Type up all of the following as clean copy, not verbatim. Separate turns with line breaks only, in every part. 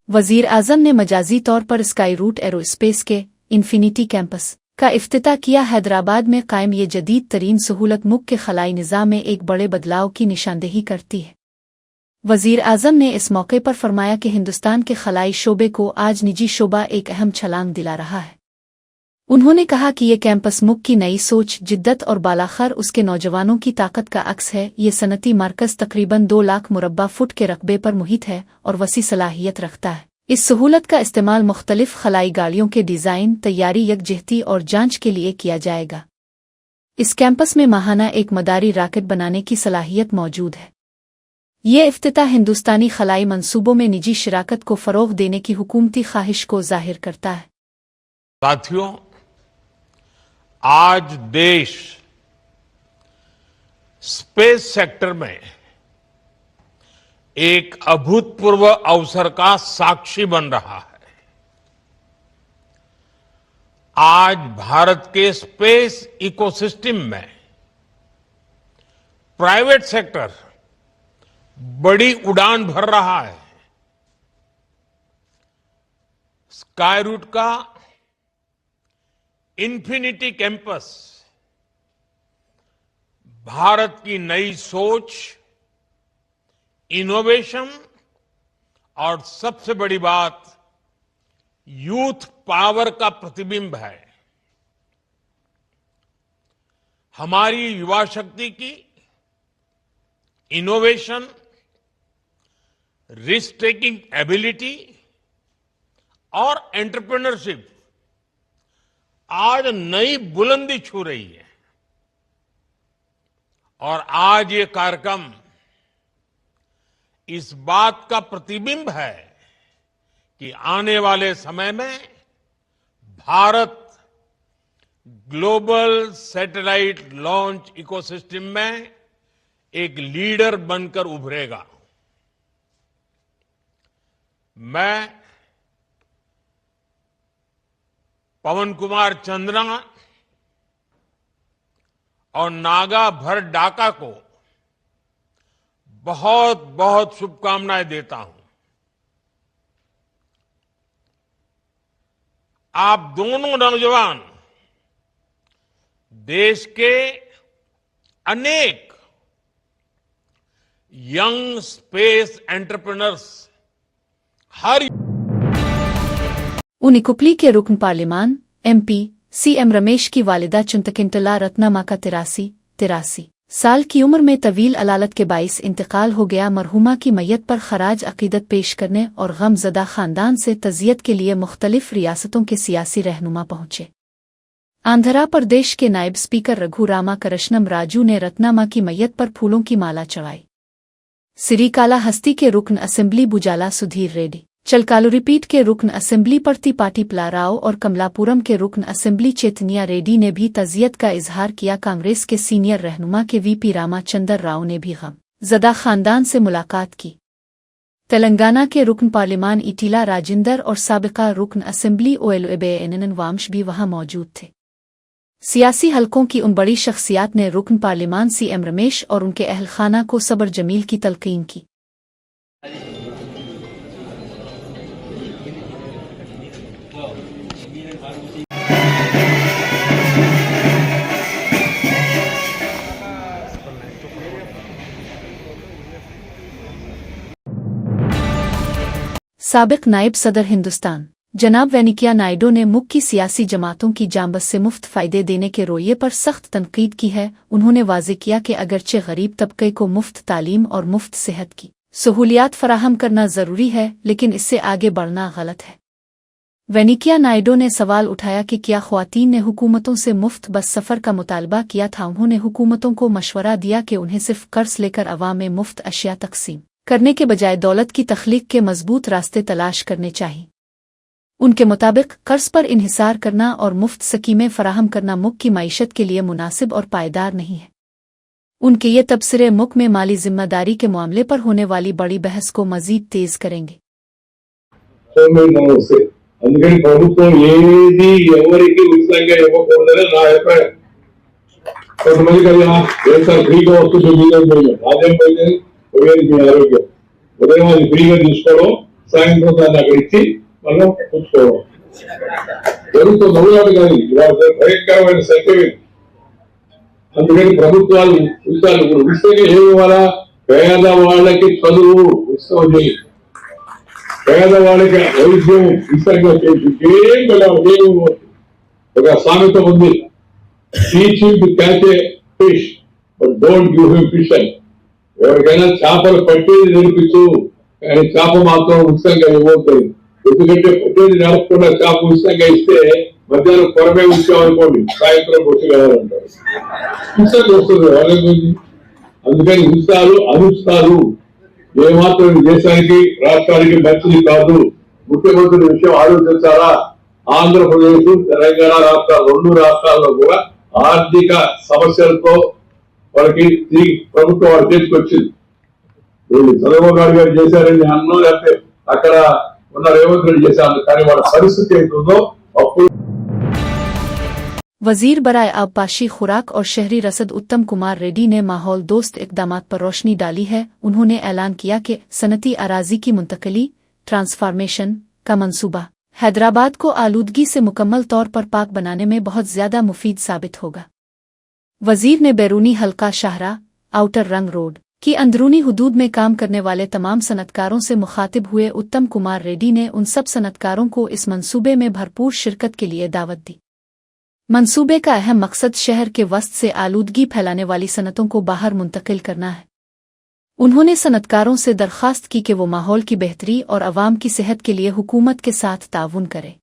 वजीर आजम ने मजाजी तौर पर स्काई रूट एरोस्पेस के इन्फिनिटी कैंपस का इफ्तिताह किया। हैदराबाद में कायम ये जदीद तरीन सहूलत मुल्क के खलाई निज़ाम में एक बड़े बदलाव की निशानदेही करती है। वजीर आजम ने इस मौके पर फरमाया कि हिंदुस्तान के खलाई शोबे को आज निजी शोबा एक अहम छलांग दिला रहा है। उन्होंने कहा कि ये कैंपस मुल्क की नई सोच, जिद्दत और बालाखर उसके नौजवानों की ताकत का अक्स है। ये सनती मरकज़ तकरीबन 2 लाख मुरब्बा फुट के रकबे पर मुहित है और वसी सलाहियत रखता है। इस सहूलत का इस्तेमाल मुख्तलिफ खलाई गाड़ियों के डिज़ाइन, तैयारी, यकजहती और जांच के लिए किया जाएगा। इस कैंपस में माहाना एक मदारी रॉकेट बनाने की सलाहियत मौजूद है। ये इफ्तिताह हिंदुस्तानी खलाई मंसूबों में निजी शराकत को फ़रोग़ देने की हुकूमती ख्वाहिश को ज़ाहिर करता है।
साथियों, आज देश स्पेस सेक्टर में एक अभूतपूर्व अवसर का साक्षी बन रहा है। आज भारत के स्पेस इकोसिस्टम में प्राइवेट सेक्टर बड़ी उड़ान भर रहा है। स्काई रूट का इन्फिनिटी कैंपस भारत की नई सोच, इनोवेशन और सबसे बड़ी बात यूथ पावर का प्रतिबिंब है। हमारी युवा शक्ति की इनोवेशन, रिस्क टेकिंग एबिलिटी और एंटरप्रेन्योरशिप आज नई बुलंदी छू रही है। और आज ये कार्यक्रम इस बात का प्रतिबिंब है कि आने वाले समय में Bharat global satellite launch ecosystem में एक लीडर बनकर उभरेगा। मैं पवन कुमार चंद्रा और नागा भर डाका को बहुत बहुत शुभकामनाएं देता हूं। आप दोनों नौजवान देश के अनेक यंग स्पेस एंटरप्रेन्योर्स
उनिकुपली के रुकन पार्लिमान MP CM रमेश की वालिदा चुंतकिंटला रत्नमा का 83 साल की उम्र में तवील अलालत के बाइस इंतकाल हो गया। मरहुमा की मैयत पर खराज अकीदत पेश करने और गमज़दा खानदान से तज़ियत के लिए मुख्तलिफ रियासतों के सियासी रहनुमा पहुंचे। आंध्र प्रदेश के नायब स्पीकर रघु रामा कृष्णम राजू ने रत्नमा की मैयत पर फूलों की माला चढ़ाई। सिरीकालाहस्ती के रुकन असेंबली बुजाला सुधीर रेड्डी, चलकालुरीपीठ के रुकन असेंबली पर्तिपाटी प्लाराव और कमलापुरम के रुकन असेंबली चेतनिया रेड्डी ने भी तज़ियत का इजहार किया। कांग्रेस के सीनियर रहनुमा के VP रामाचंदर राव ने भी गमज़दा खानदान से मुलाकात की। तेलंगाना के रुकन पार्लिमान इटीला राजेंदर और साबिका रुकन असेंबली OLABNN वामश भी वहां मौजूद थे। सियासी हलकों की उन बड़ी शख्सियात ने रुकन पार्लिमान CM रमेश और उनके अहल खाना को सब्र जमील की तलकीन की। साबिक नायब सदर हिंदुस्तान जनाब वेंकैया नायडू ने मुल्क की सियासी जमातों की जांबस से मुफ्त फ़ायदे देने के रोये पर सख्त तनकीद की है। उन्होंने वाज़ेह किया कि अगरचे गरीब तबके को मुफ्त तालीम और मुफ्त सेहत की सहूलियात फराहम करना ज़रूरी है, लेकिन इससे आगे बढ़ना गलत है। वेंकैया नायडू ने सवाल उठाया कि क्या ख्वातीन ने हुकूमतों से मुफ्त बस सफ़र का मुतालबा किया था। उन्होंने हुकूमतों को मशवरा दिया कि उन्हें सिर्फ कर्ज लेकर अवाम में मुफ्त अशिया तकसीम करने के बजाय दौलत की तख्लीक के मजबूत रास्ते तलाश करने चाहिए। उनके मुताबिक कर्ज पर इन्हिसार करना और मुफ्त स्कीमें फराहम करना मुल्क की मईशत के लिए मुनासिब और पायदार नहीं है। उनके ये तबसरे मुल्क में माली जिम्मेदारी के मामले पर होने वाली बड़ी बहस को मजीद तेज करेंगे।
అందుకని ప్రభుత్వం ఏది ఎవరికి ఉచితంగా ఇవ్వకూడదని నా అభిప్రాయం. కొంతమంది కదా ఎంత ఫ్రీగా వస్తుంది రాజ్యం పోయింది పోయేది మీ ఆరోగ్యం. ఉదయం అది ఫ్రీగా తీసుకోవడం సాయంత్రం దాన్ని అక్కడ ఇచ్చి మనం పుచ్చుకోవడం జరుగుతుంది. నవ్వులాట కాదు, ఇవాళ భయంకరమైన సత్యం. అందుకని ప్రభుత్వాలు ఉచితాలు ఇప్పుడు ఉచితంగా ఏమి ఇవ్వాలా? పేదవాళ్ళకి చదువు ఉచితం చేయి, పేదవాళ్ళకి వైద్యం ఉచితంగా చేసి ఏం వెళ్ళాలి. ఒక సామెత ఉంది, teaching to catch A fish but don't give him fish అని. ఎవరికైనా చేపలు పట్టేది నేర్పించు, కానీ చేప మాత్రం ఉచితంగా ఇవ్వబోతుంది. ఎందుకంటే పట్టేది నేర్పకుండా చేప ఉచితంగా ఇస్తే మధ్యాహ్నం కొరమే ఉంచామనుకోండి, సాయంత్రం వచ్చి వెళ్ళాలంటారు. ఉచితంగా వస్తుంది వాళ్ళ గురించి. అందుకని ఉచితాలు అనుచితాలు ఏమాత్రం దేశానికి రాష్ట్రానికి మంచిది కాదు. ముఖ్యమంత్రి విషయం ఆలోచించాలా. ఆంధ్రప్రదేశ్ తెలంగాణ రాష్ట్రాలు రెండు రాష్ట్రాల్లో కూడా ఆర్థిక సమస్యలతో వాళ్ళకి తిరిగి ప్రభుత్వం వాడు చేసుకొచ్చింది. వీళ్ళు చంద్రబాబు నాయుడు గారు చేశారని అన్నో, లేకపోతే అక్కడ ఉన్న రేవంత్ రెడ్డి చేశారు. కానీ వాళ్ళ పరిస్థితి ఏంటుందో అప్పుడు.
वजीर बराए आबपाशी खुराक और शहरी रसद उत्तम कुमार रेड्डी ने माहौल दोस्त इकदामात पर रोशनी डाली है। उन्होंने ऐलान किया कि सनती अराजी की मुंतकली ट्रांसफॉर्मेशन का मंसूबा हैदराबाद को आलूदगी से मुकम्मल तौर पर पाक बनाने में बहुत ज्यादा मुफीद साबित होगा। वजीर ने बैरूनी हल्का शाहरा आउटर रंग रोड की अंदरूनी हुदूद में काम करने वाले तमाम सनतकारों से मुखातिब हुए उत्तम कुमार रेड्डी ने उन सब सनतकारों को इस मंसूबे में भरपूर शिरकत के लिए दावत दी। मंसूबे का अहम मकसद शहर के वस्त से आलूदगी फैलाने वाली सनतों को बाहर मुंतकिल करना है। उन्होंने सनतकारों से दरख्वास्त की कि वो माहौल की बेहतरी और अवाम की सेहत के लिए हुकूमत के साथ ताउन करे।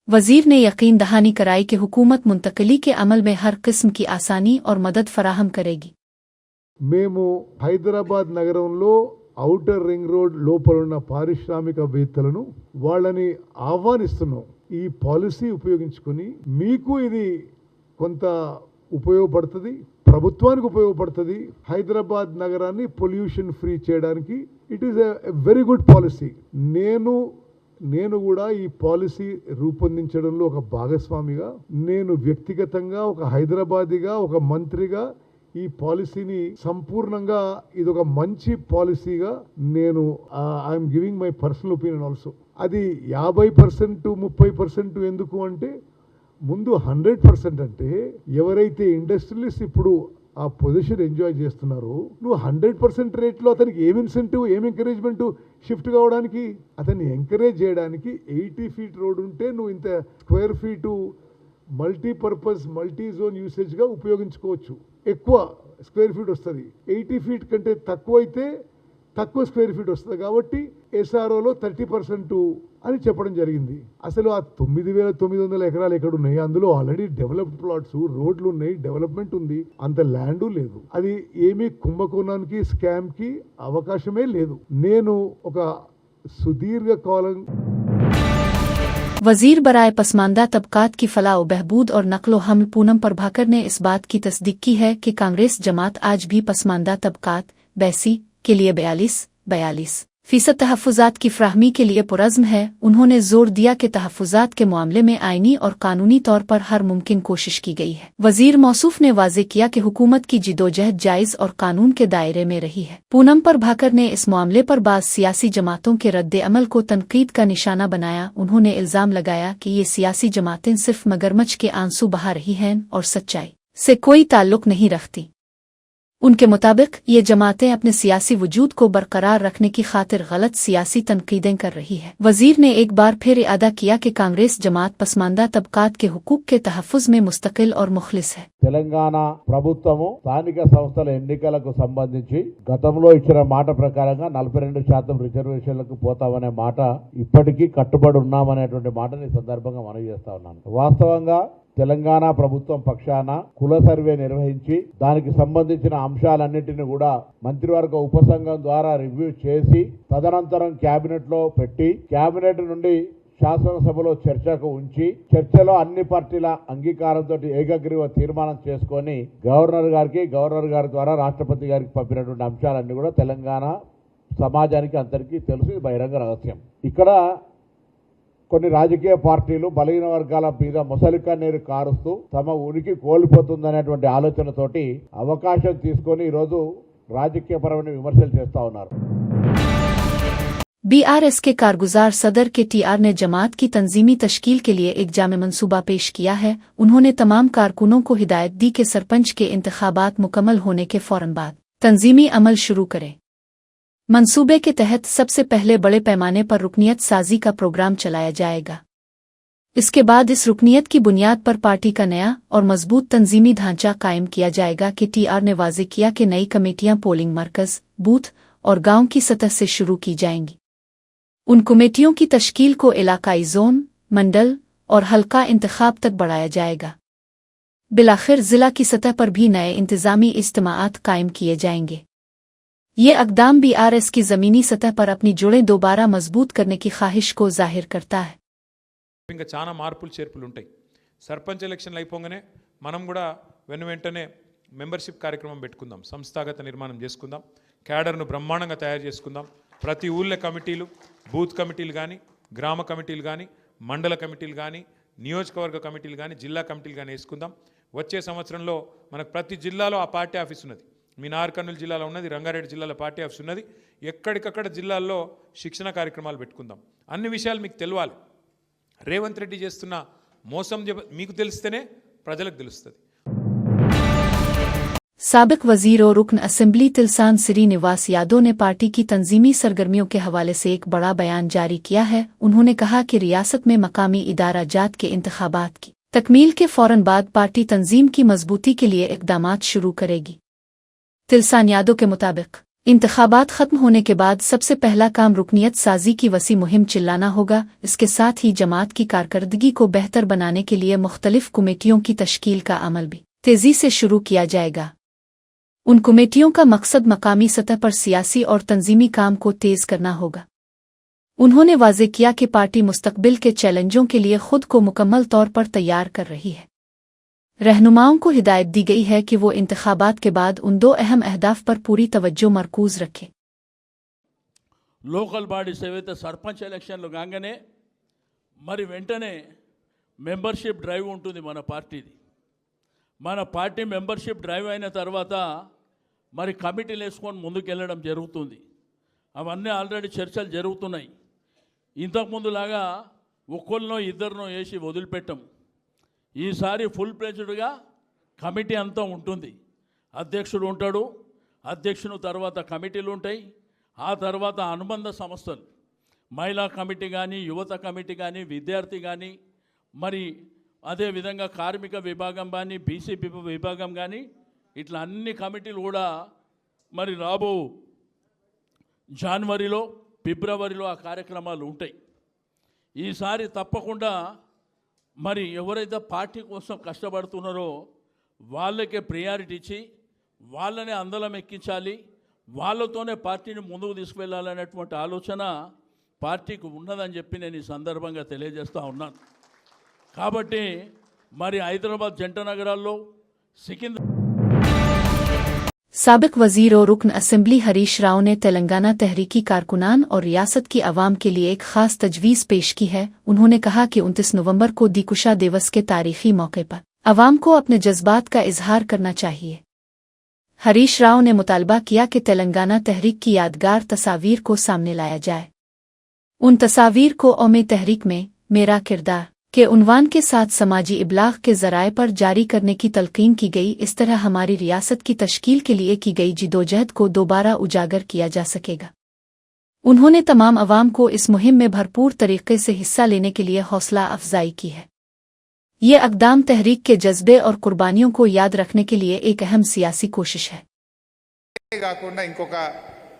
वजीर ने यकीन दहानी कराई कि हुकूमत मुंतकिली के अमल में हर किस्म की आसानी और मदद फराहम करेगी।
మేము హైదరాబాద్ నగరంలో ఔటర్ రింగ్ రోడ్ లోపలున్న పారిశ్రామికవేత్తలను వాళ్ళని ఆహ్వానిస్తున్నాం. ఈ పాలసీ ఉపయోగించుకొని మీకు ఇది కొంత ఉపయోగపడుతుంది, ప్రభుత్వానికి ఉపయోగపడుతుంది. హైదరాబాద్ నగరాన్ని పొల్యూషన్ ఫ్రీ చేయడానికి it is a very good policy. నేను కూడా ఈ పాలసీ రూపొందించడంలో ఒక భాగస్వామిగా, నేను వ్యక్తిగతంగా ఒక హైదరాబాదీగా, ఒక మంత్రిగా ఈ పాలసీని సంపూర్ణంగా ఇది ఒక మంచి పాలసీగా నేను I'm giving my personal opinion also. అది 50% 30% ఎందుకు అంటే, ముందు 100% అంటే ఎవరైతే ఇండస్ట్రియలిస్ట్ ఇప్పుడు ఆ పొజిషన్ ఎంజాయ్ చేస్తున్నారో, నువ్వు 100% రేట్లో అతనికి ఏం ఇన్సెంటివ్, ఏం ఎంకరేజ్మెంట్ షిఫ్ట్ కావడానికి, అతన్ని ఎంకరేజ్ చేయడానికి 80 ఫీట్ రోడ్ ఉంటే నువ్వు ఇంత square feet multipurpose multi zone యూసేజ్గా ఉపయోగించుకోవచ్చు. ఎక్కువ స్క్వేర్ ఫీట్ వస్తుంది. 80 ఫీట్ కంటే తక్కువ అయితే తక్కువ స్క్వేర్ ఫీట్ వస్తుంది. కాబట్టి ఎస్ఆర్ఓలో 30% అని చెప్పడం జరిగింది. అసలు ఆ 9,900 ఎకరాలు ఎక్కడున్నాయి? అందులో ఆల్రెడీ డెవలప్డ్ ప్లాట్స్, రోడ్లు ఉన్నాయి, డెవలప్మెంట్ ఉంది, అంత ల్యాండు లేదు. అది ఏమీ కుంభకోణానికి, స్కామ్కి అవకాశమే లేదు. నేను ఒక సుదీర్ఘ కాలం
वजीर बराए पसमानदा तबकात की फलाह बहबूद और नकलो हमल पूनम प्रभाकर ने इस बात की तस्दीक की है कि कांग्रेस जमात आज भी पसमानदा तबकात बैसी के लिए 42% तहफ़्फ़ुज़ात की फ्राहमी के लिए पुरज़्म है। उन्होंने जोर दिया कि तहफ़्फ़ुज़ात के मामले में आईनी और कानूनी तौर पर हर मुमकिन कोशिश की गई है। वज़ीर मौसूफ ने वाज़े किया कि हुकूमत की जिदोजहद जायज़ और कानून के दायरे में रही है। पूनम प्रभाकर ने इस मामले पर बाज़ सियासी जमातों के रद्द अमल को तनकीद का निशाना बनाया। उन्होंने इल्ज़ाम लगाया कि ये सियासी जमातें सिर्फ मगरमच्छ के आंसू बहा रही हैं और सच्चाई से कोई ताल्लुक नहीं रखती। उनके मुताबिक ये जमातें अपने सियासी वजूद को बरकरार रखने की खातिर गलत सियासी तनकीदें कर रही है। वजीर ने एक बार फिर इरादा किया कि कांग्रेस जमात पसमानदा तबकात के हुकूक के तहफ़्फ़ुज़ में मुस्तकिल और मुखलिस है।
తెలంగాణ ప్రభుత్వము స్థానిక సంస్థల ఎన్నికలకు సంబంధించి గతంలో ఇచ్చిన మాట ప్రకారంగా 42% రిజర్వేషన్లకు పోతామనే మాట ఇప్పటికీ కట్టుబడి ఉన్నామనేటువంటి మాటని సందర్భంగా మనవి చేస్తా ఉన్నాను. వాస్తవంగా తెలంగాణ ప్రభుత్వం పక్షాన కుల సర్వే నిర్వహించి దానికి సంబంధించిన అంశాలన్నింటినీ కూడా మంత్రివర్గ ఉపసంఘం ద్వారా రివ్యూ చేసి తదనంతరం కేబినెట్ లో పెట్టి కేబినెట్ నుండి శాసనసభలో చర్చకు ఉంచి చర్చలో అన్ని పార్టీల అంగీకారంతో ఏకగ్రీవ తీర్మానం చేసుకొని గవర్నర్ గారి ద్వారా రాష్ట్రపతి గారికి పంపినటువంటి అంశాలన్నీ కూడా తెలంగాణ సమాజానికి అందరికీ తెలుసు, బహిరంగ రహస్యం. ఇక్కడ కొన్ని రాజకీయ పార్టీలు బలహీన వర్గాల మీద మొసలికా నీరు కారుస్తూ తమ ఉనికి కోల్పోతుందనేటువంటి ఆలోచనతోటి అవకాశం తీసుకొని ఈరోజు రాజకీయపరమైన విమర్శలు చేస్తా ఉన్నారు.
बीआरएस के कारगुजार सदर के टीआर ने जमात की तंजीमी तश्कील के लिए एक जामे मंसूबा पेश किया है। उन्होंने तमाम कारकुनों को हिदायत दी कि सरपंच के इंतखाबात मुकम्मल होने के फौरन बाद तंजीमी अमल शुरू करें। मंसूबे के तहत सबसे पहले बड़े पैमाने पर रुकनियत साजी का प्रोग्राम चलाया जाएगा। इसके बाद इस रुकनियत की बुनियाद पर पार्टी का नया और मजबूत तंजीमी ढांचा कायम किया जाएगा कि टीआर ने वाज़ेह किया कि नई कमेटियां पोलिंग मरकज, बूथ और गांव की सतह से शुरू की जाएंगी। उन कमेटियों की तश्कील को इलाकाई जोन, मंडल और हल्का इंतखाब तक बढ़ाया जाएगा। बिलाखिर जिला की सतह पर भी नए इंतजामी इज्तिमाआत कायम किए जाएंगे। ये अक़दाम बीआरएस की ज़मीनी सतह पर अपनी जुड़ें दोबारा मजबूत करने की ख्वाहिश को जाहिर करता है।
ఇంకా చాలా మార్పులు చేర్పులు ఉంటాయి। సర్పంచ్ ఎలక్షన్లు అయిపోగానే మనం కూడా వెంటనే మెంబర్షిప్ కార్యక్రమం పెట్టుకుందాం, సంస్థాగత నిర్మాణం చేసుకుందాం, క్యాడర్ను బ్రహ్మాండంగా తయారు చేసుకుందాం। ప్రతి ఊళ్ళ కమిటీలు, బూత్ కమిటీలు కానీ, గ్రామ కమిటీలు కానీ, మండల కమిటీలు కానీ, నియోజకవర్గ కమిటీలు కానీ, జిల్లా కమిటీలు కానీ వేసుకుందాం। వచ్చే సంవత్సరంలో మనకు ప్రతి జిల్లాలో ఆ పార్టీ ఆఫీస్ ఉన్నది। మీ నార్కర్నూలు జిల్లాలో ఉన్నది, రంగారెడ్డి జిల్లాలో పార్టీ ఆఫీస్ ఉన్నది। ఎక్కడికక్కడ జిల్లాల్లో శిక్షణ కార్యక్రమాలు పెట్టుకుందాం। అన్ని విషయాలు మీకు తెలవాలి। రేవంత్ రెడ్డి చేస్తున్న మోసం మీకు తెలిస్తేనే ప్రజలకు తెలుస్తుంది।
साबिक वजीर और रुकन असेंबली तिलसान सिरी निवास यादव ने पार्टी की तंजीमी सरगर्मियों के हवाले से एक बड़ा बयान जारी किया है। उन्होंने कहा कि रियासत में मकामी इदारा जात के इंतखाबात की तकमील के फौरन बाद पार्टी तंजीम की मजबूती के लिए इक़दामात शुरू करेगी। तिलसान यादव के मुताबिक इंतखाबात खत्म होने के बाद सबसे पहला काम रुकनियत साजी की वसी मुहिम चिल्लाना होगा। इसके साथ ही जमात की कारकर्दगी को बेहतर बनाने के लिए मुख्तलिफ कमेटियों की तश्कील का अमल भी तेजी से शुरू किया जाएगा। उन कमेटियों का मकसद मकामी सतह पर सियासी और तंजीमी काम को तेज करना होगा। उन्होंने वाज़ेह किया कि पार्टी मुस्तकबिल के चैलेंजों के लिए खुद को मुकम्मल तौर पर तैयार कर रही है। रहनुमाओं को हिदायत दी गई है कि वो इंतखाबात के बाद उन दो अहम अहदाफ पर पूरी तवज्जो मरकूज रखें।
లోకల్ బాడీస్ ఏవైతే సర్పంచ్ ఎలక్షన్లు కాగానే మరి వెంటనే మెంబర్షిప్ డ్రైవ్ ఉంటుంది మన పార్టీది। మన పార్టీ మెంబర్షిప్ డ్రైవ్ అయిన తర్వాత మరి కమిటీలు వేసుకొని ముందుకెళ్ళడం జరుగుతుంది। అవన్నీ ఆల్రెడీ చర్చలు జరుగుతున్నాయి। ఇంతకుముందులాగా ఒక్కరినో ఇద్దరినో వేసి వదిలిపెట్టం। ఈసారి ఫుల్ ప్లేజ్డ్గా కమిటీ అంతా ఉంటుంది। అధ్యక్షుడు ఉంటాడు, అధ్యక్షుని తర్వాత కమిటీలు ఉంటాయి, ఆ తర్వాత అనుబంధ సంస్థలు, మహిళా కమిటీ కానీ, యువత కమిటీ కానీ, విద్యార్థి కానీ, మరి అదేవిధంగా కార్మిక విభాగం కానీ, బీసీ విభాగం కానీ, ఇట్లా అన్ని కమిటీలు కూడా మరి రాబో జనవరిలో, ఫిబ్రవరిలో ఆ కార్యక్రమాలు ఉంటాయి। ఈసారి తప్పకుండా మరి ఎవరైతే పార్టీ కోసం కష్టపడుతున్నారో వాళ్ళకే ప్రయారిటీ ఇచ్చి వాళ్ళనే అందలం ఎక్కించాలి, వాళ్ళతోనే పార్టీని ముందుకు తీసుకువెళ్ళాలనేటువంటి ఆలోచన పార్టీకి ఉన్నదని చెప్పి నేను ఈ సందర్భంగా తెలియజేస్తూ ఉన్నాను। కాబట్టి మరి హైదరాబాద్ జంట నగరాల్లో సికింద్రాబాద్
साबिक वजीर और रुकन असेंबली हरीश राव ने तेलंगाना तहरीकी कारकुनान और रियासत की आवाम के लिए एक खास तजवीज़ पेश की है। उन्होंने कहा कि 29 नवंबर को दिकुशा दिवस के तारीखी मौके पर आवाम को अपने जज्बात का इजहार करना चाहिए। हरीश राव ने मुतालबा किया कि तेलंगाना तहरीक की यादगार तस्वीर को सामने लाया जाए। उन तस्वीर को औमे तहरीक में मेरा किरदार के उन्वान के साथ समाजी इबलाग के ज़राए पर जारी करने की तलकीन की गई। इस तरह हमारी रियासत की तश्कील के लिए की गई जिदोजहद को दोबारा उजागर किया जा सकेगा। उन्होंने तमाम अवाम को इस मुहिम में भरपूर तरीके से हिस्सा लेने के लिए हौसला अफजाई की है। ये अक़दाम तहरीक के जज्बे और कुर्बानियों को याद रखने के लिए एक अहम सियासी कोशिश है।
కాకుండా ఇంకొక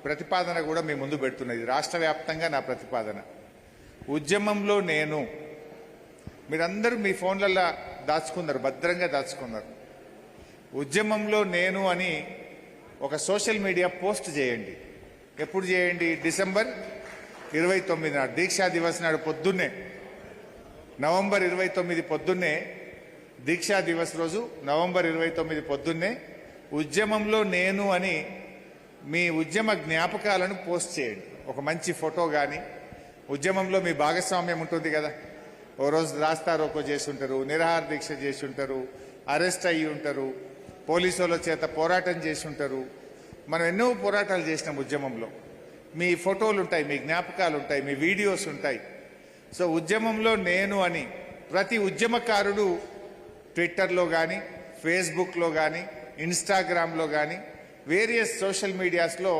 ప్రతిపాదన కూడా మీ ముందు పెడుతున్నది। రాష్ట్ర వ్యాప్తంగా నా ప్రతిపాదన ఉద్యమంలో నేను, మీరందరూ మీ ఫోన్లలో దాచుకున్నారు, భద్రంగా దాచుకున్నారు। ఉద్యమంలో నేను అని ఒక సోషల్ మీడియా పోస్ట్ చేయండి। ఎప్పుడు చేయండి? డిసెంబర్ 29 నాడు, దీక్షా దివస్ నాడు పొద్దున్నే, నవంబర్ 29 పొద్దున్నే, దీక్షా దివస్ రోజు నవంబర్ 29 పొద్దున్నే ఉద్యమంలో నేను అని మీ ఉద్యమ జ్ఞాపకాలను పోస్ట్ చేయండి। ఒక మంచి ఫోటో కానీ, ఉద్యమంలో మీ భాగస్వామ్యం ఉంటుంది కదా, ఓ రోజు రాస్తా రోకో చేసి ఉంటారు, నిరాహార దీక్ష చేసి ఉంటారు, అరెస్ట్ అయ్యి ఉంటారు, పోలీసుల చేత పోరాటం చేసి ఉంటారు। మనం ఎన్నో పోరాటాలు చేసినాం ఉద్యమంలో। మీ ఫోటోలు ఉంటాయి, మీ జ్ఞాపకాలు ఉంటాయి, మీ వీడియోస్ ఉంటాయి. సో ఉద్యమంలో నేను అని ప్రతి ఉద్యమకారుడు ట్విట్టర్లో కానీ, ఫేస్బుక్లో కానీ, ఇన్స్టాగ్రామ్లో కానీ, వేరియస్ సోషల్ మీడియాస్లో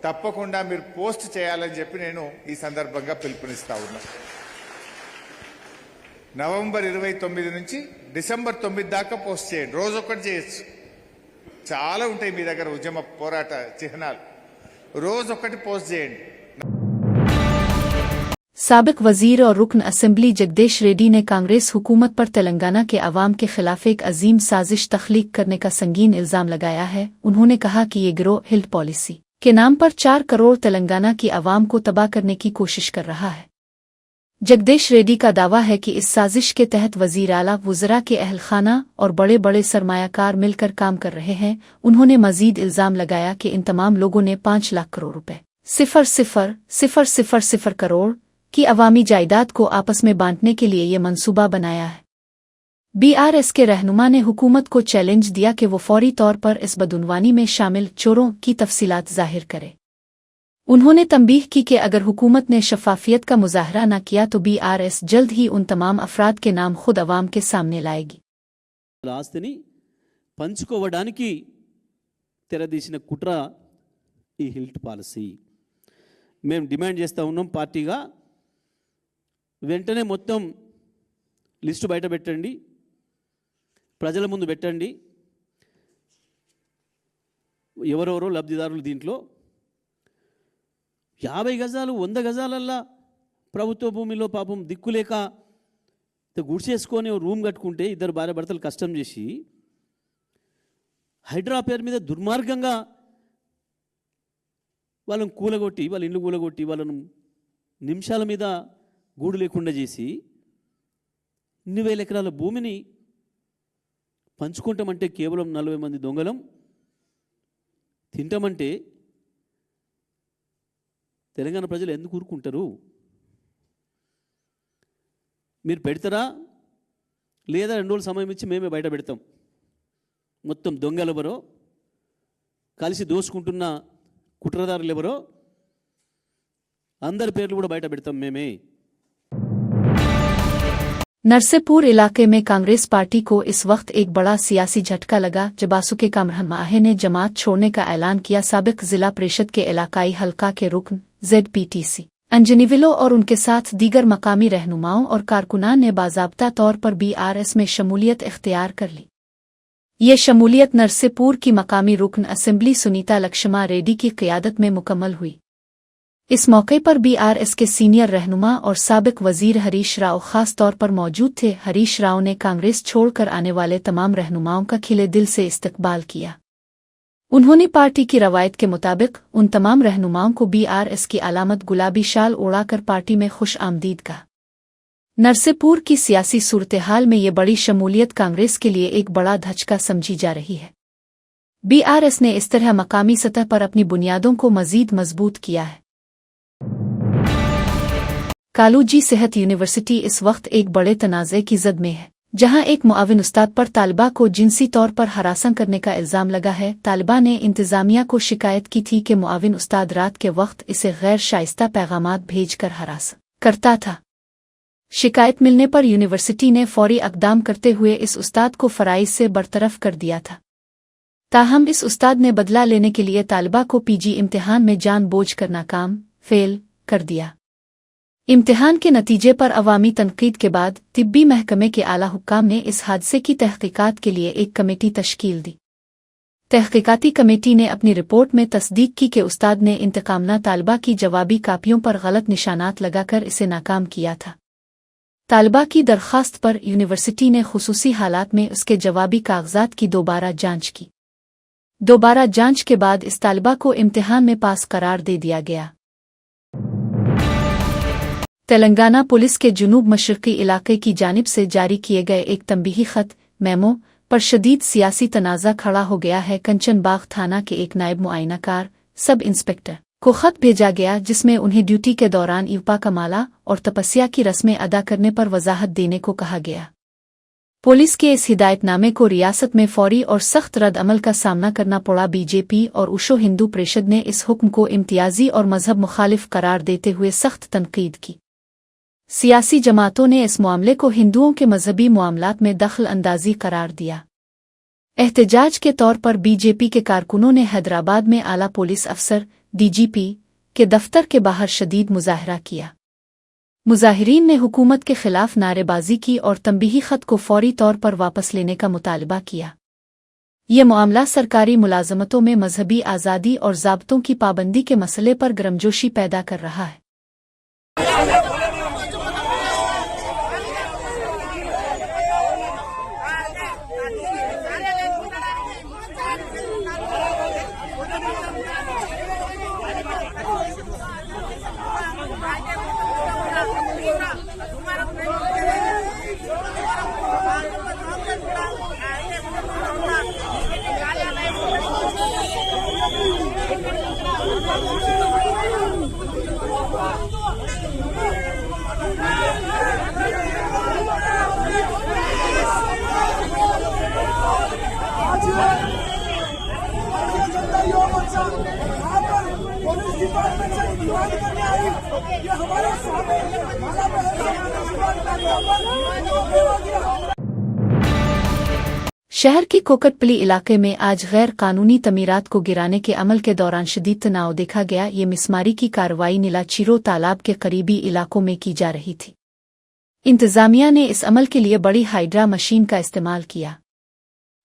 తప్పకుండా మీరు పోస్ట్ చేయాలని చెప్పి నేను ఈ సందర్భంగా పిలుపునిస్తా ఉన్నా. నవంబర్ 29 నుంచి డిసెంబర్ 9 దాకా పోస్ట్ చేయండి. రోజొక్కటి చేయొచ్చు. చాలా ఉంటాయి మీ దగ్గర ఉద్యమ పోరాట చిహ్నాలు. రోజొక్కటి పోస్ట్ చేయండి.
साबिक वजीर और रुकन असेंबली जगदीश रेड्डी ने कांग्रेस हुकूमत पर तेलंगाना के अवाम के खिलाफ एक अजीम साजिश तख्लीक करने का संगीन इल्जाम लगाया है। उन्होंने कहा कि ये गिरोह हिल्ट पॉलिसी के नाम पर 4 करोड़ तेलंगाना की अवाम को तबाह करने की कोशिश कर रहा है। जगदीश रेड्डी का दावा है कि इस साजिश के तहत वजीर आला, वुज़रा के अहलखाना और बड़े बड़े सरमायाकार मिलकर काम कर रहे हैं। उन्होंने मजीद इल्जाम लगाया कि इन तमाम लोगों ने 5 लाख करोड़ रुपए 0,000 करोड़ की अवामी जायदाद को आपस में बांटने के लिए ये मंसूबा बनाया है। बीआरएस के रहनुमा ने हुकूमत को चैलेंज दिया कि वो फौरी तौर पर इस बदउनवानी में शामिल चोरों की तफसीलात जाहिर करे। उन्होंने तंबीह की कि अगर हुकूमत ने शफाफियत का मुजाहरा न किया तो बीआरएस जल्द ही उन तमाम अफराद के नाम खुद अवाम के सामने लाएगी।
ఆస్తిని పంచుకోవడానికి తెరదీసిన కుట్ర ఈ హిల్ట్ పాలసీ. మేము డిమాండ్ చేస్తూ ఉన్నాం పార్టీగా, వెంటనే మొత్తం లిస్టు బయట పెట్టండి, ప్రజల ముందు పెట్టండి. ఎవరెవరో లబ్ధిదారులు దీంట్లో 50 గజాలు 100 గజాలల్లా ప్రభుత్వ భూమిలో పాపం దిక్కులేక గుడిసేసుకొని రూమ్ కట్టుకుంటే ఇద్దరు భార్య భర్తలు కష్టం చేసి హైడ్రా పేరు మీద దుర్మార్గంగా వాళ్ళని కూలగొట్టి, వాళ్ళ ఇల్లు కూలగొట్టి, వాళ్ళను నిమిషాల మీద గూడు లేకుండా చేసి 2,000 ఎకరాల భూమిని పంచుకుంటామంటే కేవలం 40 మంది దొంగలం తింటామంటే తెలంగాణ ప్రజలు ఎందుకు ఊరుకుంటారు? మీరు పెడతారా లేదా 2 రోజులు సమయం ఇచ్చి మేమే బయట పెడతాం. మొత్తం దొంగలు ఎవరో, కలిసి దోసుకుంటున్న కుట్రదారులు ఎవరో అందరి పేర్లు కూడా బయట పెడతాం మేమే.
नरसेपुर इलाके में कांग्रेस पार्टी को इस वक्त एक बड़ा सियासी झटका लगा जब आसुके कामरान ने जमात छोड़ने का ऐलान किया। साबिक जिला परिषद के इलाकाई हलका के रुकन ZPTC अंजनीविलो और उनके साथ दीगर मकामी रहनुमाओं और कारकुनान ने बाज़ाब्ता तौर पर BRS में शमूलियत इख्तियार कर ली। ये शमूलियत नरसेपुर की मकामी रुकन असेंबली सुनीता लक्ष्मा रेड्डी की क़ियादत में मुकम्मल हुई। इस मौके पर BRS के सीनियर रहनुमा और साबिक वजीर हरीश राव खास तौर पर मौजूद थे। हरीश राव ने कांग्रेस छोड़कर आने वाले तमाम रहनुमाओं का खिले दिल से इस्तकबाल किया। उन्होंने पार्टी की रवायत के मुताबिक उन तमाम रहनुमाओं को BRS की अलामत गुलाबी शाल उड़ाकर पार्टी में खुश आमदीद कहा। नरसेपुर की सियासी सूरत-ए-हाल में ये बड़ी शमूलियत कांग्रेस के लिए एक बड़ा धचका समझी जा रही है। BRS ने इस तरह मकामी सतह पर अपनी बुनियादों को मजीद मजबूत किया है। कालूजी सेहत यूनिवर्सिटी इस वक्त एक बड़े तनाज़े की जद में है, जहां एक मुआविन उस्ताद पर तालिबा को जिनसी तौर पर हरासा करने का इल्ज़ाम लगा है। तालिबा ने इंतज़ामिया को शिकायत की थी कि मुआविन उस्ताद रात के वक्त इसे गैर शाइस्ता पैगामात भेजकर हरास करता था। शिकायत मिलने पर यूनिवर्सिटी ने फौरी अक़दाम करते हुए इस उस्ताद को फ़राइज़ से बरतरफ कर दिया था। ताहम इस उस्ताद ने बदला लेने के लिए तालिबा को PG इम्तिहान में जानबूझ कर नाकाम फेल कर दिया। इम्तिहान के नतीजे पर अवामी तनकीद के बाद तिब्बी महकमे के आला हुक्काम ने इस हादसे की तहकीकात के लिए एक कमेटी तश्कील दी। तहकीकाती कमेटी ने अपनी रिपोर्ट में तस्दीक की कि उस्ताद ने इंतकामना तालिबा की जवाबी कापियों पर गलत निशानात लगाकर इसे नाकाम किया था। तालिबा की दरख्वास्त पर यूनिवर्सिटी ने खुसूसी हालात में उसके जवाबी कागजात की दोबारा जांच की। दोबारा जांच के बाद इस तालिबा को इम्तिहान में पास करार दे दिया गया। तेलंगाना पुलिस के जुनूब मशरक़ी इलाके की जानिब से जारी किए गए एक तंबीही ख़त मेमो पर शदीद सियासी तनाज़ा खड़ा हो गया है। कंचनबाग थाना के एक नायब मुआयनाकार सब इंस्पेक्टर को ख़त भेजा गया, जिसमें उन्हें ड्यूटी के दौरान इवपा कमाला और तपस्या की रस्में अदा करने पर वजाहत देने को कहा गया। पुलिस के इस हिदायतनामे को रियासत में फौरी और सख्त रद्द अमल का सामना करना पड़ा। बीजेपी और उशो हिंदू परिषद ने इस हुक्म को इम्तियाजी और मजहब मुखालिफ करार देते हुए सख्त तनकीद की। सियासी जमातों ने इस मामले को हिंदुओं के मजहबी मामलात में दखल अंदाजी करार दिया। एहतजाज के तौर पर बीजेपी के कारकुनों ने हैदराबाद में आला पुलिस अफसर डीजीपी के दफ्तर के बाहर शदीद मुजाहरा किया। मुजाहिरीन ने हुकूमत के खिलाफ नारेबाजी की और तंबीही खत को फौरी तौर पर वापस लेने का मुतालबा किया। ये मामला सरकारी मुलाजमतों में मजहबी आज़ादी और ज़ाब्तों की पाबंदी के मसले पर गर्मजोशी पैदा कर रहा है। शहर की कोकटपली इलाके में आज गैर कानूनी तमीरात को गिराने के अमल के दौरान शदीद तनाव देखा गया। ये मिसमारी की कार्रवाई नीलाचीरो तालाब के करीबी इलाकों में की जा रही थी। इंतजामिया ने इस अमल के लिए बड़ी हाइड्रा मशीन का इस्तेमाल किया।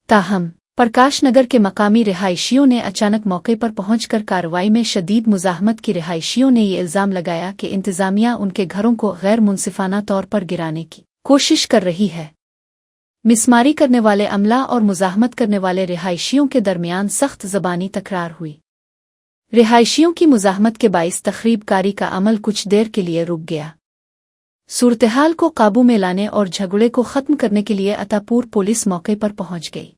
ताहम प्रकाश नगर के मकामी रिहायशियों ने अचानक मौके पर पहुंचकर कार्रवाई में शदीद मुजाहमत की। रिहायशियों ने ये इल्जाम लगाया कि इंतजामिया उनके घरों को गैर मुनसिफाना तौर पर गिराने की कोशिश कर रही है। मिसमारी करने वाले अमला और मुजाहमत करने वाले रिहायशियों के दरमियान सख्त ज़बानी तकरार हुई। रिहायशियों की मुजाहमत के बाइस तखरीबकारी का अमल कुछ देर के लिए रुक गया। सूरतहाल को काबू में लाने और झगड़े को ख़त्म करने के लिए अतापुर पुलिस मौके पर पहुंच गई।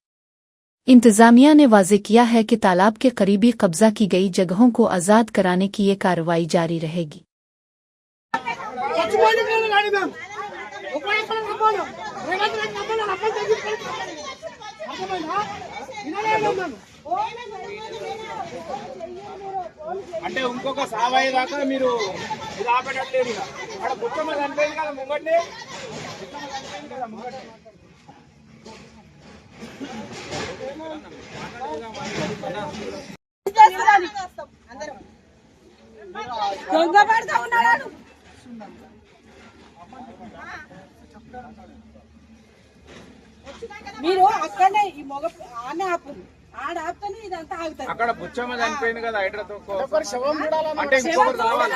इंतजामिया ने वाज़े किया है कि तालाब के करीबी कब्जा की गई जगहों को आज़ाद कराने की ये कार्रवाई जारी रहेगी।
అంటే ఇంకొక సావయ్య దాకా మీరు ఇది ఆపేటట్లేదు. అక్కడ బుచ్చమ్మ చనిపోయింది కదా ముంగట్నే,
దొంగ పడతా ఉన్నాడు. మీరు అక్కడనే ఈ మొగ ఆనే ఆపు ఆడ ఆపుతనే ఇదంతా ఆగుతుంది.
అక్కడ బుచ్చమ్మ చనిపోయింది కదా హైడ్రాతో అంటే ఇంకొకరు రావాలి.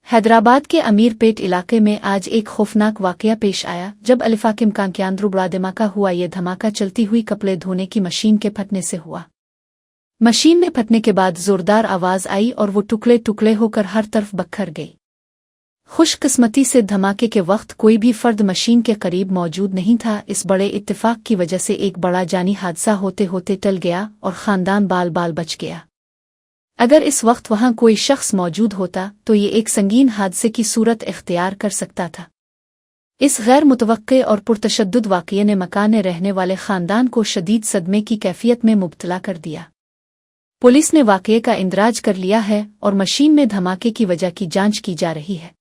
हैदराबाद के अमीरपेट इलाके में आज एक खौफनाक वाकया पेश आया जब अलिफाकिम कांक्यांद्रू बड़ा धमाका हुआ। यह धमाका चलती हुई कपड़े धोने की मशीन के फटने से हुआ। मशीन में फटने के बाद जोरदार आवाज आई और वो टुकड़े टुकड़े होकर हर तरफ बखर गई। खुशकिस्मती से धमाके के वक्त कोई भी फर्द मशीन के करीब मौजूद नहीं था। इस बड़े इत्तेफाक की वजह से एक बड़ा जानी हादसा होते होते टल गया और खानदान बाल बाल बच गया। अगर इस वक्त वहां कोई शख्स मौजूद होता तो ये एक संगीन हादसे की सूरत इख्तियार कर सकता था। इस गैर मुतवक्के और पुरतशद्दुद वाक़ये ने मकान में रहने वाले खानदान को शदीद सदमे की कैफियत में मुब्तला कर दिया। पुलिस ने वाक़ये का इंदराज कर लिया है और मशीन में धमाके की वजह की जांच की जा रही है।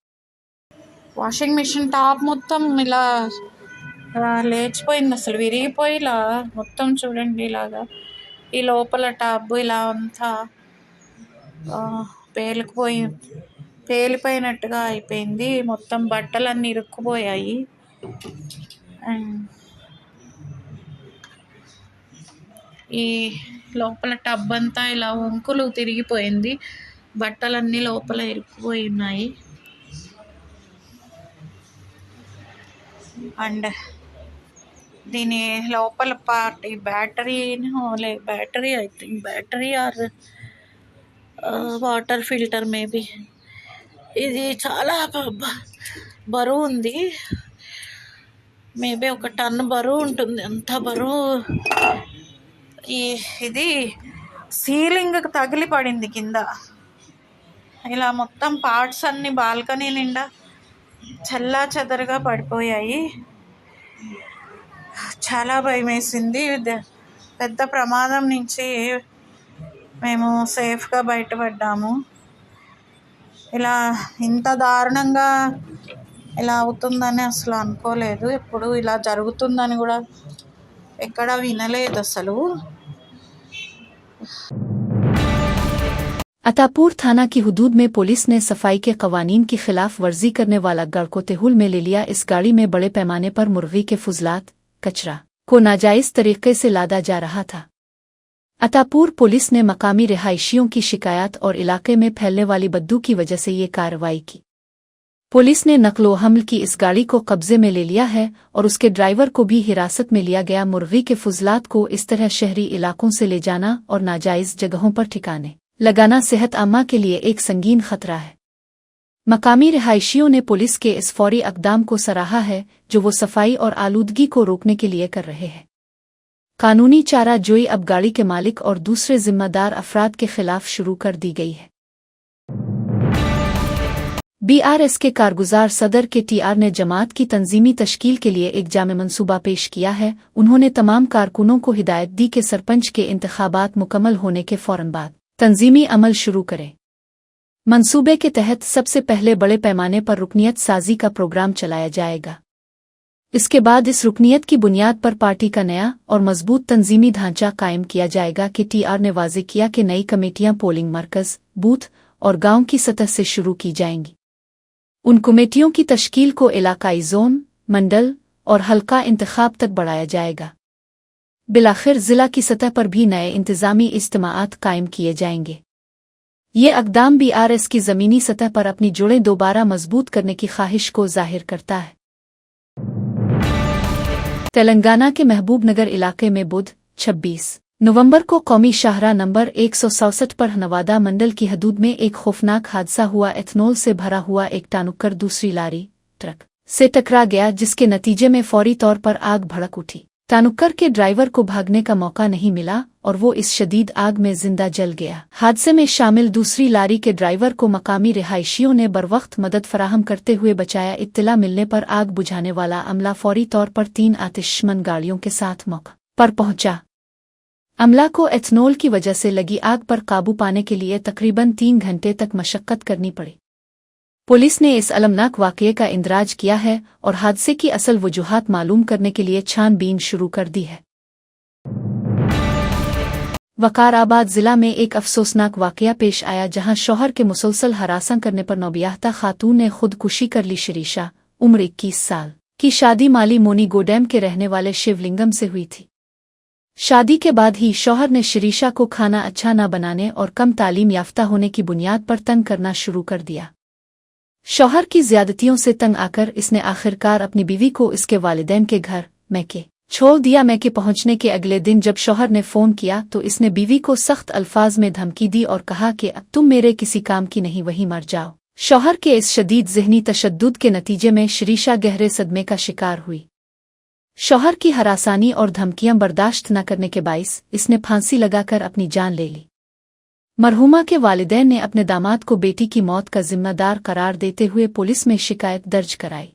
వాషింగ్ మిషన్ టాప్ మొత్తం ఇలా లేచిపోయింది, అసలు విరిగిపోయి ఇలా మొత్తం చూడండి, ఇలాగా ఈ లోపల టాప్ ఇలా అంతా పేలిపోయినట్టుగా అయిపోయింది. మొత్తం బట్టలన్నీ ఇరుక్కుపోయాయి. ఈ లోపల టబ్ అంతా ఇలా వంకులు తిరిగిపోయింది, బట్టలన్నీ లోపల ఇరుక్కుపోయి ఉన్నాయి. అండ్ దీని లోపల పార్ట్ ఈ battery I think battery or water filter maybe. ఇది చాలా బరువు ఉంది, మేబీ 1 టన్ బరువు ఉంటుంది. అంత బరువు. ఇది సీలింగ్కి తగిలి పడింది కింద. ఇలా మొత్తం పార్ట్స్ అన్నీ బాల్కనీ నిండా చల్లా చెదరగా పడిపోయాయి. చాలా భయం వేసింది. పెద్ద ప్రమాదం నుంచి మేము సేఫ్గా బయటపడ్డాము. ఇలా ఇంత దారుణంగా ఇలా అవుతుందని అసలు అనుకోలేదు. ఎప్పుడు ఇలా జరుగుతుందని కూడా ఎక్కడా వినలేదు అసలు.
अतापुर थाना की हुदूद में पुलिस ने सफाई के कवानीन की खिलाफ वर्जी करने वाला गाड़ को तेहुल में ले लिया। इस गाड़ी में बड़े पैमाने पर मुर्गी के फुजलात कचरा को नाजायज तरीके से लादा जा रहा था। अतापुर पुलिस ने मकामी रिहायशियों की शिकायत और इलाके में फैलने वाली बदबू की वजह से ये कार्रवाई की। पुलिस ने नकलो हमल की इस गाड़ी को कब्जे में ले लिया है और उसके ड्राइवर को भी हिरासत में लिया गया। मुर्गी के फुजलात को इस तरह शहरी इलाकों से ले जाना और नाजायज जगहों पर ठिकाने लगाना सेहत आमा के लिए एक संगीन खतरा है। मकामी रिहायशियों ने पुलिस के इस फौरी अक़दाम को सराहा है जो वो सफाई और आलूदगी को रोकने के लिए कर रहे हैं। कानूनी चारा जोई अब गाड़ी के मालिक और दूसरे जिम्मेदार अफराद के खिलाफ शुरू कर दी गई है। BRS के कारगुजार सदर के TR ने जमात की तंजीमी तश्कील के लिए एक जामे मंसूबा पेश किया है। उन्होंने तमाम कारकुनों को हिदायत दी कि सरपंच के इंतखाबात मुकम्मल होने के फौरन बाद तंजीमी अमल शुरू करें। मंसूबे के तहत सबसे पहले बड़े पैमाने पर रुकनियत साजी का प्रोग्राम चलाया जाएगा। इसके बाद इस रुकनियत की बुनियाद पर पार्टी का नया और मजबूत तंजीमी ढांचा कायम किया जाएगा। कि TR ने वाज़ेह किया कि नई कमेटियां पोलिंग मरकज़, बूथ और गांव की सतह से शुरू की जाएंगी। उन कमेटियों की तश्कील को इलाकाई जोन, मंडल और हल्का इंतखाब तक बढ़ाया जाएगा। बिलाखिर जिला की सतह पर भी नए इंतजामी इज्तिमाआत कायम किए जाएंगे। ये अक़दाम BRS की ज़मीनी सतह पर अपनी जुड़ें दोबारा मजबूत करने की ख्वाहिश को जाहिर करता है। तेलंगाना के महबूब नगर इलाके में बुध 26 नवंबर को कौमी शाहराह नंबर 167 पर नवादा मंडल की हदूद में एक खौफनाक हादसा हुआ। एथनॉल से भरा हुआ एक टानुक्कर दूसरी लारी ट्रक से टकरा गया, जिसके नतीजे में फौरी तौर पर आग भड़क उठी। टानुक्कर के ड्राइवर को भागने का मौका नहीं मिला और वो इस शदीद आग में जिंदा जल गया। हादसे में शामिल दूसरी लारी के ड्राइवर को मकामी रिहायशियों ने बरवक्त मदद फराहम करते हुए बचाया। इत्तला मिलने पर आग बुझाने वाला अमला फौरी तौर पर 3 आतिशमन गाड़ियों के साथ मौका पर पहुंचा। अमला को एथनॉल की वजह से लगी आग पर काबू पाने के लिए तकरीबन 3 घंटे तक मशक्कत करनी पड़ी। पुलिस ने इस अलमनाक वाक़ये का इंदराज किया है और हादसे की असल वजूहात मालूम करने के लिए छानबीन शुरू कर दी है। वकाराबाद जिला में एक अफसोसनाक वाक़या पेश आया, जहां शौहर के मुसलसल हरासा करने पर नौबियाहता खातून ने खुदकुशी कर ली। शिरीषा उम्र 21 साल की शादी माली मोनी गोडेम के रहने वाले शिवलिंगम से हुई थी। शादी के बाद ही शौहर ने शिरीषा को खाना अच्छा न बनाने और कम तालीम याफ्ता होने की बुनियाद पर तंग करना शुरू कर दिया। शौहर की ज्यादतियों से तंग आकर इसने आखिरकार अपनी बीवी को इसके वालिदैन के घर मैके छोड़ दिया। मैके पहुंचने के अगले दिन जब शौहर ने फोन किया तो इसने बीवी को सख्त अल्फाज में धमकी दी और कहा कि अब तुम मेरे किसी काम की नहीं, वहीं मर जाओ। शौहर के इस शदीद ज़हनी तशद्दुद के नतीजे में शिरीषा गहरे सदमे का शिकार हुई। शौहर की हरासानी और धमकियां बर्दाश्त न करने के बाइस इसने फांसी लगाकर अपनी जान ले ली। मरहुमा के वालिदैन ने अपने दामाद को बेटी की मौत का जिम्मेदार करार देते हुए पुलिस में शिकायत दर्ज कराई।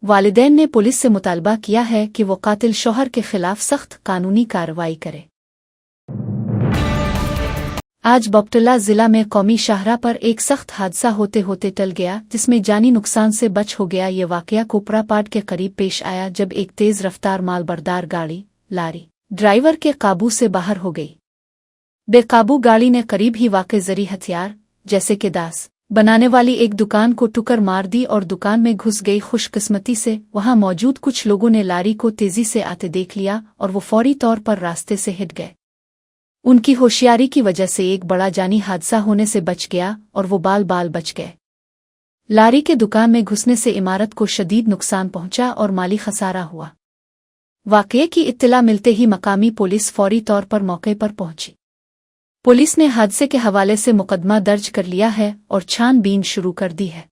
वालिदैन ने पुलिस से मुतालबा किया है कि वो कातिल शौहर के खिलाफ सख्त कानूनी कार्रवाई करे। आज बोगटला जिला में कौमी शाहराह पर एक सख्त हादसा होते होते टल गया, जिसमें जानी नुकसान से बच हो गया। ये वाकया कोपरापाट के करीब पेश आया, जब एक तेज रफ्तार मालबरदार गाड़ी लारी ड्राइवर के काबू से बाहर हो गई। बेकाबू गाड़ी ने करीब ही वाक़े जरी हथियार जैसे कि दास बनाने वाली एक दुकान को टुकर मार दी और दुकान में घुस गई। खुशकिस्मती से वहां मौजूद कुछ लोगों ने लारी को तेजी से आते देख लिया और वो फौरी तौर पर रास्ते से हट गए। उनकी होशियारी की वजह से एक बड़ा जानी हादसा होने से बच गया और वो बाल बाल बच गए। लारी के दुकान में घुसने से इमारत को शदीद नुकसान पहुंचा और माली खसारा हुआ। वाकये की इत्तला मिलते ही मकामी पुलिस फौरी तौर पर मौके पर पहुंची। पुलिस ने हादसे के हवाले से मुकदमा दर्ज कर लिया है और छानबीन शुरू कर दी है।